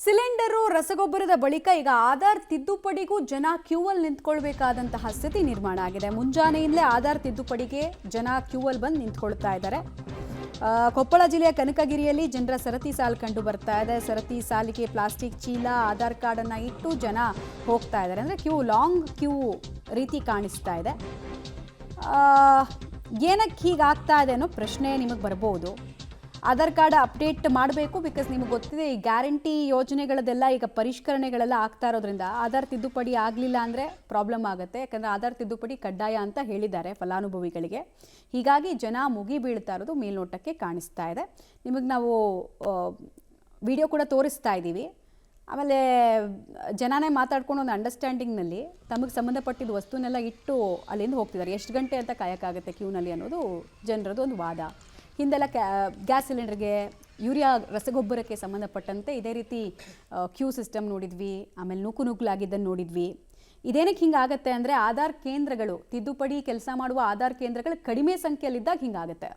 Cylinder ರಸಗೊಬ್ಬರದ ಬಳಿಕ ಈಗ ಆಧಾರ್ ತಿದ್ದುಪಡಿಗೂ ಜನ ಕ್ಯೂ ಅಲ್ಲಿ ನಿಂತ್ಕೊಳ್ಬೇಕಾದಂತಹ ಸ್ಥಿತಿ ನಿರ್ಮಾಣ ಆಗಿದೆ. ಮುಂಜಾನೆಯಿಂದಲೇ ಆಧಾರ್ ತಿದ್ದುಪಡಿಗೆ ಜನ ಕ್ಯೂ ಅಲ್ಲಿ ಬಂದು ನಿಂತ್ಕೊಳ್ತಾ ಇದ್ದಾರೆ. ಕೊಪ್ಪಳ ಜಿಲ್ಲೆಯ ಕನಕಗಿರಿಯಲ್ಲಿ ಜನರ ಸರತಿ ಸಾಲು ಕಂಡು ಬರ್ತಾ ಇದೆ. ಸರತಿ ಸಾಲಿಗೆ ಪ್ಲಾಸ್ಟಿಕ್ ಚೀಲ, ಆಧಾರ್ ಕಾರ್ಡ್ ಅನ್ನ ಇಟ್ಟು ಜನ ಹೋಗ್ತಾ ಇದ್ದಾರೆ. ಅಂದ್ರೆ ಲಾಂಗ್ ಕ್ಯೂ ರೀತಿ ಕಾಣಿಸ್ತಾ ಇದೆ. ಏನಕ್ಕೆ ಹೀಗಾಗ್ತಾ ಇದೆ ಅನ್ನೋ ಪ್ರಶ್ನೆ ನಿಮಗೆ ಬರ್ಬೋದು. ಆಧಾರ್ ಕಾರ್ಡ್ ಅಪ್ಡೇಟ್ ಮಾಡಬೇಕು, ಬಿಕಾಸ್ ನಿಮಗೆ ಗೊತ್ತಿದೆ ಈ ಗ್ಯಾರಂಟಿ ಯೋಜನೆಗಳದೆಲ್ಲ ಈಗ ಪರಿಷ್ಕರಣೆಗಳೆಲ್ಲ ಆಗ್ತಾ ಇರೋದ್ರಿಂದ ಆಧಾರ್ ತಿದ್ದುಪಡಿ ಆಗಲಿಲ್ಲ ಅಂದರೆ ಪ್ರಾಬ್ಲಮ್ ಆಗುತ್ತೆ. ಯಾಕಂದರೆ ಆಧಾರ್ ತಿದ್ದುಪಡಿ ಕಡ್ಡಾಯ ಅಂತ ಹೇಳಿದ್ದಾರೆ ಫಲಾನುಭವಿಗಳಿಗೆ. ಹೀಗಾಗಿ ಜನ ಮುಗಿ ಬೀಳ್ತಾ ಇರೋದು ಮೇಲ್ನೋಟಕ್ಕೆ ಕಾಣಿಸ್ತಾ ಇದೆ. ನಿಮಗೆ ನಾವು ವಿಡಿಯೋ ಕೂಡ ತೋರಿಸ್ತಾ ಇದ್ದೀವಿ. ಆಮೇಲೆ ಜನನೇ ಮಾತಾಡ್ಕೊಂಡು ಒಂದು ಅಂಡರ್ಸ್ಟ್ಯಾಂಡಿಂಗ್ನಲ್ಲಿ ತಮಗೆ ಸಂಬಂಧಪಟ್ಟಿದ್ದ ವಸ್ತುನೆಲ್ಲ ಇಟ್ಟು ಅಲ್ಲಿಂದ ಹೋಗ್ತಿದ್ದಾರೆ. ಎಷ್ಟು ಗಂಟೆ ಅಂತ ಕಾಯೋಕ್ಕಾಗುತ್ತೆ ಕ್ಯೂನಲ್ಲಿ ಅನ್ನೋದು ಜನರದ್ದು ಒಂದು ವಾದ. ಹಿಂದೆಲ್ಲ ಗ್ಯಾಸ್ ಸಿಲಿಂಡರ್ಗೆ, ಯೂರಿಯಾ ರಸಗೊಬ್ಬರಕ್ಕೆ ಸಂಬಂಧಪಟ್ಟಂತೆ ಇದೇ ರೀತಿ ಕ್ಯೂ ಸಿಸ್ಟಮ್ ನೋಡಿದ್ವಿ. ಆಮೇಲೆ ನೂಕುನುಗ್ಲಾಗಿದ್ದನ್ನು ನೋಡಿದ್ವಿ. ಇದೇನಕ್ಕೆ ಹಿಂಗಾಗತ್ತೆ ಅಂದರೆ ಆಧಾರ್ ಕೇಂದ್ರಗಳು, ತಿದ್ದುಪಡಿ ಕೆಲಸ ಮಾಡುವ ಆಧಾರ್ ಕೇಂದ್ರಗಳು ಕಡಿಮೆ ಸಂಖ್ಯೆಯಲ್ಲಿದ್ದಾಗ ಹಿಂಗಾಗುತ್ತೆ.